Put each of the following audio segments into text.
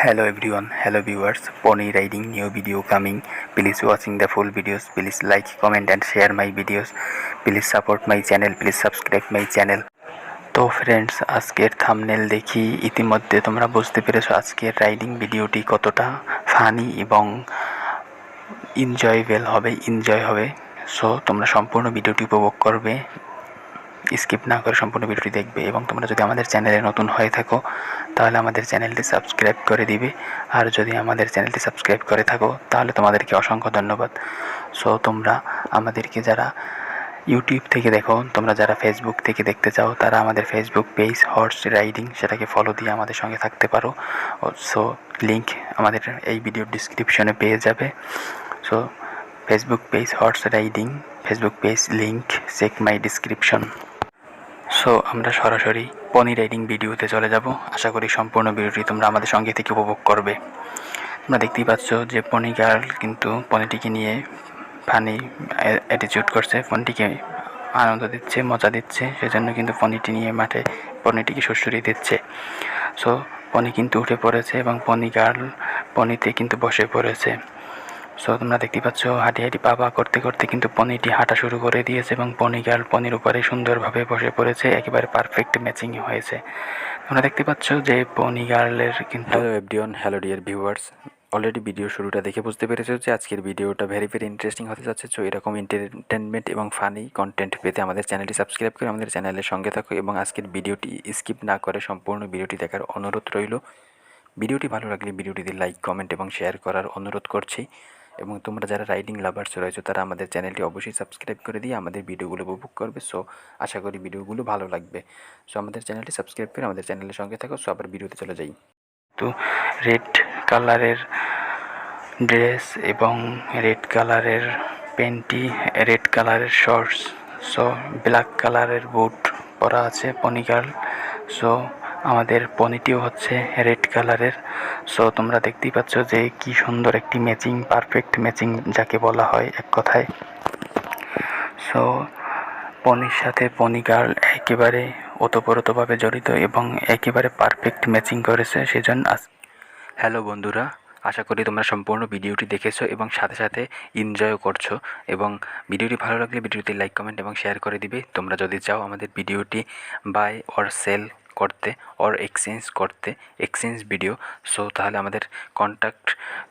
Hello everyone, hello viewers, pony riding new video coming. Please watching the full videos. Please like, comment and share my videos. Please support my channel. Please subscribe my channel. তো friends, আজকের thumbnail দেখি ইতিমধ্যে তোমরা বুঝতে পেরেছো আজকের riding ভিডিওটি কতটা ফানি এবং এনজয় হবে। সো তোমরা সম্পূর্ণ ভিডিওটি উপভোগ করবে, স্কিপ না করে সম্পূর্ণ ভিডিওটি দেখবে। এবং তোমরা যদি আমাদের চ্যানেলে নতুন হয়ে থাকো তাহলে আমাদের চ্যানেলটি সাবস্ক্রাইব করে দিবে, আর যদি আমাদের চ্যানেলটি সাবস্ক্রাইব করে থাকো তাহলে তোমাদেরকে অসংখ্য ধন্যবাদ। সো তোমরা আমাদেরকে যারা ইউটিউব থেকে দেখো, তোমরা যারা ফেসবুক থেকে দেখতে চাও তারা আমাদের ফেসবুক পেজ হর্স রাইডিং, সেটাকে ফলো দিয়ে আমাদের সঙ্গে থাকতে পারো। সো লিঙ্ক আমাদের এই ভিডিওর ডিসক্রিপশনে পেয়ে যাবে। So Facebook page horse riding, Facebook page link check my description. So আমরা সরাসরি পনি রাইডিং ভিডিওতে চলে যাব। আশা করি সম্পূর্ণ ভিডিওটি তোমরা আমাদের সঙ্গে থেকে উপভোগ করবে। তোমরা দেখতেই পাচ্ছ যে পনি গার্ল কিন্তু পনিটিকে নিয়ে ফানি অ্যাটিটিউড করছে, পনিটিকে আনন্দ দিচ্ছে, মজা দিচ্ছে, সেজন্য কিন্তু পনিটি নিয়ে মাঠে পনিটিকে সুড়সুড়ি দিচ্ছে। সো পনি কিন্তু উঠে পড়েছে এবং পনি গার্ল পনিতে কিন্তু বসে পড়েছে। সো তোমরা দেখতে পাচ্ছ হাঁটি হাঁটি পাপা করতে করতে কিন্তু পনিটি হাঁটা শুরু করে দিয়েছে এবং পনি গার্ল পনির উপরে সুন্দরভাবে বসে পড়েছে, একেবারে পারফেক্ট ম্যাচিং হয়েছে। তোমরা দেখতে পাচ্ছ যে পনি গার্লের কিন্তু hello everyone, hello dear viewers. Already video শুরুটা দেখে বুঝতে পেরেছো যে আজকের ভিডিওটা ভেরি ইন্টারেস্টিং হতে যাচ্ছে। সো এরকম এন্টারটেনমেন্ট এবং ফানি কন্টেন্ট পেতে আমাদের চ্যানেলটি সাবস্ক্রাইব করে আমাদের চ্যানেলের সঙ্গে থাকো এবং আজকের ভিডিওটি স্কিপ না করে সম্পূর্ণ ভিডিওটি দেখার অনুরোধ রইল। ভিডিওটি ভালো লাগলে ভিডিওটিতে লাইক, কমেন্ট এবং শেয়ার করার অনুরোধ করছি। এবং তোমরা যারা রাইডিং লাভার্স রয়েছো তারা আমাদের চ্যানেলটি অবশ্যই সাবস্ক্রাইব করে দিয়ে আমাদের ভিডিওগুলো উপভোগ করবে। সো আশা করি ভিডিওগুলো ভালো লাগবে। সো আমাদের চ্যানেলটি সাবস্ক্রাইব করে আমাদের চ্যানেলের সঙ্গে থাকো। সো আবার ভিডিওতে চলে যাই। তো রেড কালারের ড্রেস এবং রেড কালারের প্যান্টি, রেড কালারের শর্টস, সো ব্ল্যাক কালারের বুট পরা আছে পনি গার্ল। সো আমাদের পনিটিও হচ্ছে রেড কালারের। সো তোমরা দেখতেই পাচ্ছ যে কি সুন্দর একটি ম্যাচিং, পারফেক্ট ম্যাচিং যাকে বলা হয় এক কথায়। সো পনির সাথে পনি গার্ল একেবারে ওতপ্রোতভাবে জড়িত এবং একেবারে পারফেক্ট ম্যাচিং করেছে, সেজন্য হ্যালো বন্ধুরা, আশা করি তোমরা সম্পূর্ণ ভিডিওটি দেখেছো এবং সাথে সাথে এনজয় করছো। এবং ভিডিওটি ভালো লাগলে ভিডিওতে লাইক, কমেন্ট এবং শেয়ার করে দিবে। তোমরা যদি চাও আমাদের ভিডিওটি বাই অর সেল করতে অর এক্সচেঞ্জ ভিডিও, সো তাহলে আমাদের কন্ট্যাক্ট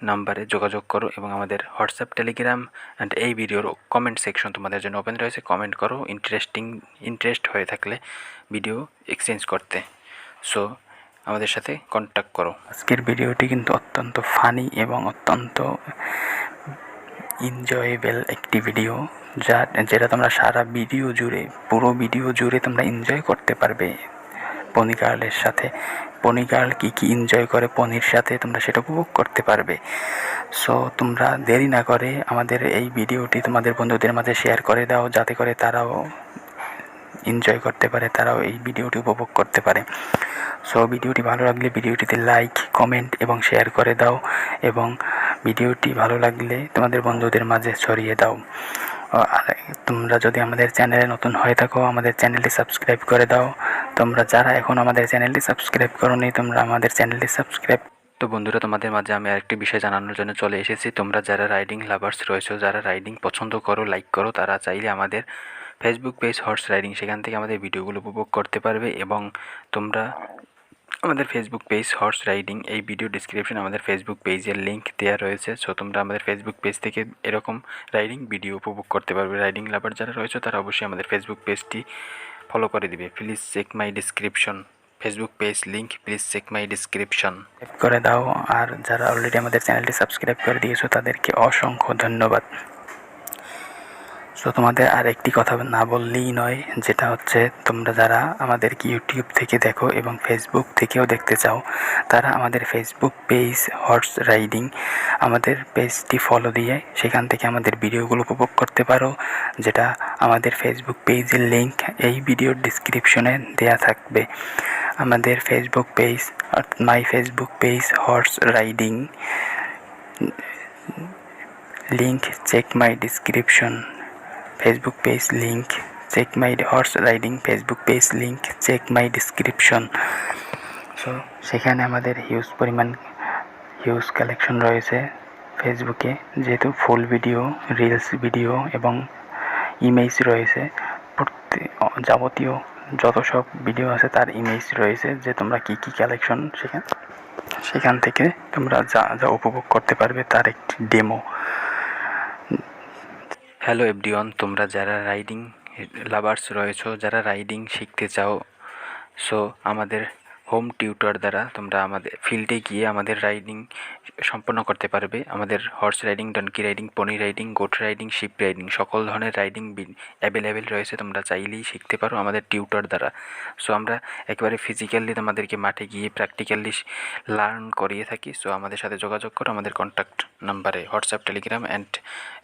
নাম্বারে যোগাযোগ করো এবং আমাদের হোয়াটসঅ্যাপ, টেলিগ্রাম অ্যান্ড এই ভিডিওর কমেন্ট সেকশন তোমাদের জন্য ওপেন রয়েছে। কমেন্ট করো ইন্টারেস্ট হয়ে থাকলে ভিডিও এক্সচেঞ্জ করতে। সো আমাদের সাথে কন্ট্যাক্ট করো। আজকের ভিডিওটি কিন্তু অত্যন্ত ফানি এবং অত্যন্ত এনজয়েবল একটি ভিডিও, যেটা তোমরা সারা ভিডিও জুড়ে, পুরো ভিডিও জুড়ে তোমরা এনজয় করতে পারবে পনি গার্লের সাথে। পনি গার্ল কী এনজয় করে পনির সাথে তোমরা সেটা উপভোগ করতে পারবে। সো তোমরা দেরি না করে আমাদের এই ভিডিওটি তোমাদের বন্ধুদের মাঝে শেয়ার করে দাও, যাতে করে তারাও এনজয় করতে পারে, তারাও এই ভিডিওটি উপভোগ করতে পারে। সো ভিডিওটি ভালো লাগলে ভিডিওটিতে লাইক, কমেন্ট এবং শেয়ার করে দাও এবং ভিডিওটি ভালো লাগলে তোমাদের বন্ধুদের মাঝে ছড়িয়ে দাও। আর তোমরা যদি আমাদের চ্যানেলে নতুন হয়ে থাকো আমাদের চ্যানেলটি সাবস্ক্রাইব করে দাও। তোমরা যারা এখন আমাদের চ্যানেলটি সাবস্ক্রাইব করোনি তোমরা আমাদের চ্যানেলটি সাবস্ক্রাইব। তো বন্ধুরা, তোমাদের মাঝে আমি আরেকটি বিষয় জানানোর জন্য চলে এসেছি। তোমরা যারা রাইডিং লাভার্স রয়েছো, যারা রাইডিং পছন্দ করো, লাইক করো, তারা চাইলে আমাদের ফেসবুক পেজ হর্স রাইডিং, সেখান থেকে আমাদের ভিডিওগুলো উপভোগ করতে পারবে। এবং তোমরা আমাদের ফেসবুক পেজ হর্স রাইডিং, এই ভিডিও ডিসক্রিপশনে আমাদের ফেসবুক পেজের লিঙ্ক দেওয়া রয়েছে। সো তোমরা আমাদের ফেসবুক পেজ থেকে এরকম রাইডিং ভিডিও উপভোগ করতে পারবে। রাইডিং লাভার যারা রয়েছে তারা অবশ্যই আমাদের ফেসবুক পেজটি ফলো করে দিবে। Please check my description, Facebook page link please check my description করে দাও। আর যারা অলরেডি আমাদের চ্যানেলটি সাবস্ক্রাইব করে দিয়েছো তাদেরকে অসংখ্য ধন্যবাদ। সো তোমাদের আর একটি কথা না বললেই নয়, যেটা হচ্ছে তোমরা যারা আমাদেরকে ইউটিউব থেকে দেখো এবং ফেসবুক থেকেও দেখতে চাও তারা আমাদের ফেসবুক পেজ হর্স রাইডিং, আমাদের পেজটি ফলো দিয়ে সেখান থেকে আমাদের ভিডিওগুলো উপভোগ করতে পারো, যেটা আমাদের ফেসবুক পেজের লিঙ্ক এই ভিডিওর ডিসক্রিপশনে দেয়া থাকবে। আমাদের Facebook page, my Facebook page horse riding, link check my description, Facebook page link check my horse riding, Facebook page link check my description. So সেখানে আমাদের হিউজ পরিমাণ হিউজ কালেকশন রয়েছে ফেসবুকে, যেহেতু ফুল ভিডিও, রিলস ভিডিও এবং image রয়েছে। যাবতীয় যত সব ভিডিও আছে তার ইমেজ রয়েছে, যে তোমরা কী কী কালেকশন সেখান থেকে তোমরা যা যা উপভোগ করতে পারবে তার একটি ডেমো। হ্যালো এভরিওয়ান, তোমরা যারা রাইডিং লাভার্স রয়েছো, যারা রাইডিং শিখতে চাও, সো আমাদের হোম টিউটর দ্বারা তোমরা আমাদের ফিল্ডে গিয়ে আমাদের রাইডিং সম্পন্ন করতে পারবে। আমাদের horse riding, donkey riding, pony riding, goat riding, sheep riding, সকল ধরনের রাইডিং অ্যাভেলেবেল রয়েছে। তোমরা চাইলেই শিখতে পারো আমাদের টিউটর দ্বারা। সো আমরা একেবারে ফিজিক্যালি তোমাদেরকে মাঠে গিয়ে প্র্যাকটিক্যালি লার্ন করিয়ে থাকি। সো আমাদের সাথে যোগাযোগ করো আমাদের কন্ট্যাক্ট নাম্বারে, হোয়াটসঅ্যাপ, টেলিগ্রাম অ্যান্ড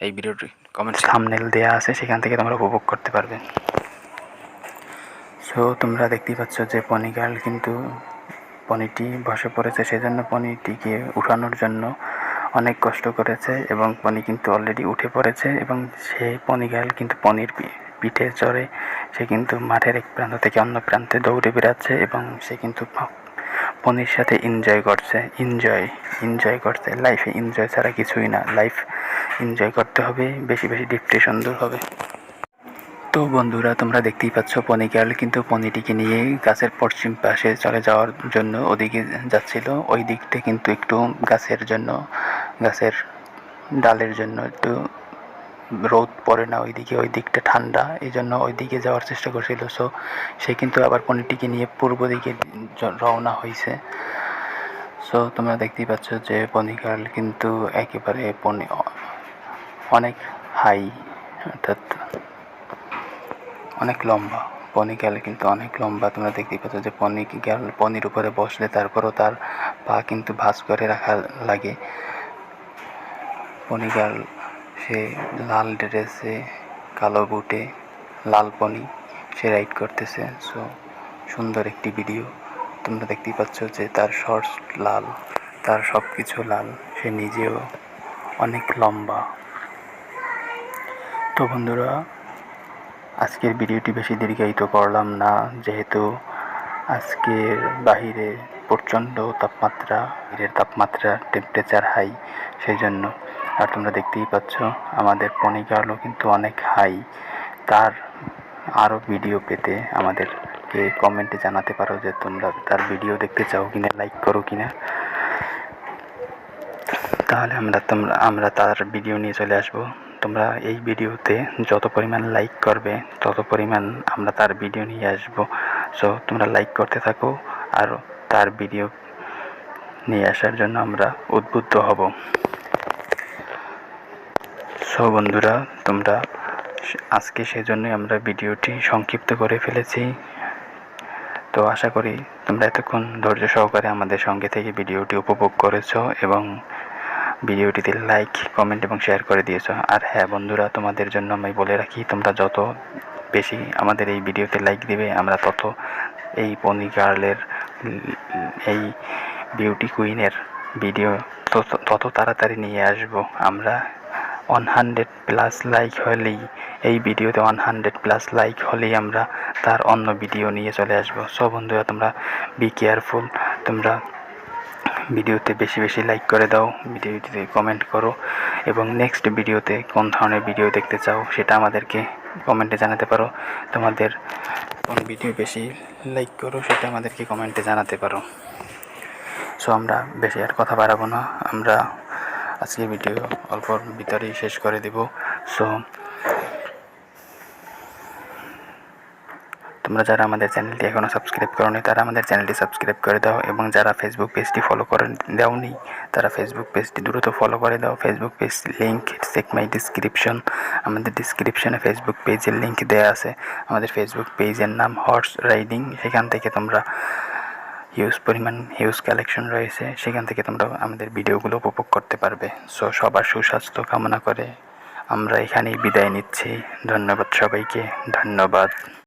এই ভিডিওর কমেন্ট থাম্বনেল দেওয়া আছে, সেখান থেকে তোমরা উপভোগ করতে পারবে। সো তোমরা দেখতেই পাচ্ছ যে পনি গার্ল কিন্তু পনিটি বসে পড়েছে, সেজন্য পনিটিকে উঠানোর জন্য অনেক কষ্ট করেছে এবং পনি কিন্তু অলরেডি উঠে পড়েছে এবং সে পনি গার্ল কিন্তু পনির পিঠে চড়ে সে কিন্তু মাঠের এক প্রান্ত থেকে অন্য প্রান্তে দৌড়ে বেড়াচ্ছে এবং সে কিন্তু পনির সাথে এনজয় করছে। লাইফে এনজয় ছাড়া কিছুই না, লাইফ এনজয় করতে হবে, বেশি বেশি ডিপ্রেশন দূর হবে। তো বন্ধুরা, তোমরা দেখতেই পাচ্ছ পনি গার্ল কিন্তু পনিটিকে নিয়ে গাছের পশ্চিম পাশে চলে যাওয়ার জন্য ওদিকে যাচ্ছিল। ওই দিকটা কিন্তু একটু গাছের ডালের জন্য একটু রোদ পড়ে না ওই দিকটা ঠান্ডা, এই জন্য ওই দিকে যাওয়ার চেষ্টা করছিল। সো সে কিন্তু আবার পনিটিকে নিয়ে পূর্ব দিকে রওনা হয়েছে। সো তোমরা দেখতেই পাচ্ছ যে পনি গার্ল কিন্তু একেবারে অনেক হাই, অর্থাৎ অনেক লম্বা। পনি গার্ল কিন্তু অনেক লম্বা। তোমরা দেখতেই পাচ্ছ যে পনি গার্ল পনির উপরে বসলে তারপরও তার পা কিন্তু ভাঁজ করে রাখা লাগে। পনি গার্ল সে লাল ড্রেসে, কালো বুটে, লাল পনি সে রাইড করতেছে। সো সুন্দর একটি ভিডিও। তোমরা দেখতেই পাচ্ছ যে তার শর্টস লাল, তার সব কিছু লাল, সে নিজেও অনেক লম্বা। তো বন্ধুরা, আজকের ভিডিওটি বেশি দীর্ঘায়িত করলাম না, যেহেতু আজকের বাহিরে প্রচণ্ড তাপমাত্রা টেম্পারেচার হাই, সেই জন্য। আর তোমরা দেখতেই পাচ্ছ আমাদের পনি গার্লও কিন্তু অনেক হাই। তার আরও ভিডিও পেতে আমাদেরকে কমেন্টে জানাতে পারো যে তোমরা তার ভিডিও দেখতে চাও কিনা, লাইক করো কিনা, তাহলে আমরা তার ভিডিও নিয়ে চলে আসবো। তোমরা এই ভিডিওতে যত পরিমাণ লাইক করবে তত পরিমাণ আমরা তার ভিডিও নিয়ে আসবো। সো তোমরা লাইক করতে থাকো আর তার ভিডিও নিয়ে আসার জন্য আমরা উদ্বুদ্ধ হব। সো বন্ধুরা, তোমরা আজকে সেজন্যই আমরা ভিডিওটি সংক্ষিপ্ত করে ফেলেছি। তো আশা করি তোমরা এতক্ষণ ধৈর্য সহকারে আমাদের সঙ্গে থেকে ভিডিওটি উপভোগ করেছো এবং ভিডিওটিতে লাইক, কমেন্ট এবং শেয়ার করে দিয়েছো। আর হ্যাঁ বন্ধুরা, তোমাদের জন্য আমি বলে রাখি, তোমরা যত বেশি আমাদের এই ভিডিওতে লাইক দিবে আমরা তত এই পনি গার্লের, এই বিউটি কুইনের ভিডিও তত তাড়াতাড়ি নিয়ে আসবো। আমরা 100+ লাইক হলেই, এই ভিডিওতে 100+ লাইক হলেই আমরা তার অন্য ভিডিও নিয়ে চলে আসবো। সো বন্ধুরা, তোমরা বি কেয়ারফুল। তোমরা ভিডিওতে বেশি বেশি লাইক করে দাও, ভিডিওটিতে কমেন্ট করো এবং নেক্সট ভিডিওতে কোন ধরনের ভিডিও দেখতে চাও সেটা আমাদেরকে কমেন্টে জানাতে পারো। তোমাদের কোন ভিডিও বেশি লাইক করো সেটা আমাদেরকে কমেন্টে জানাতে পারো। সো আমরা বেশি আর কথা বাড়াবো না, আমরা আজকের ভিডিও অল্পর ভিতরেই শেষ করে দেব। সো তোমরা যারা আমাদের চ্যানেলটি এখনও সাবস্ক্রাইব করোনি তারা আমাদের চ্যানেলটি সাবস্ক্রাইব করে দাও এবং যারা ফেসবুক পেজটি ফলো করে দাওনি তারা ফেসবুক পেজটি দ্রুত ফলো করে দাও। Facebook page link check my description, আমাদের ডিসক্রিপশনে ফেসবুক পেজের লিঙ্ক দেওয়া আছে। আমাদের ফেসবুক পেজের নাম হর্স রাইডিং, সেখান থেকে তোমরা হিউজ কালেকশন রয়েছে, সেখান থেকে তোমরা আমাদের ভিডিওগুলো উপভোগ করতে পারবে। সো সবার সুস্বাস্থ্য কামনা করে আমরা এখানেই বিদায় নিচ্ছি। ধন্যবাদ সবাইকে, ধন্যবাদ।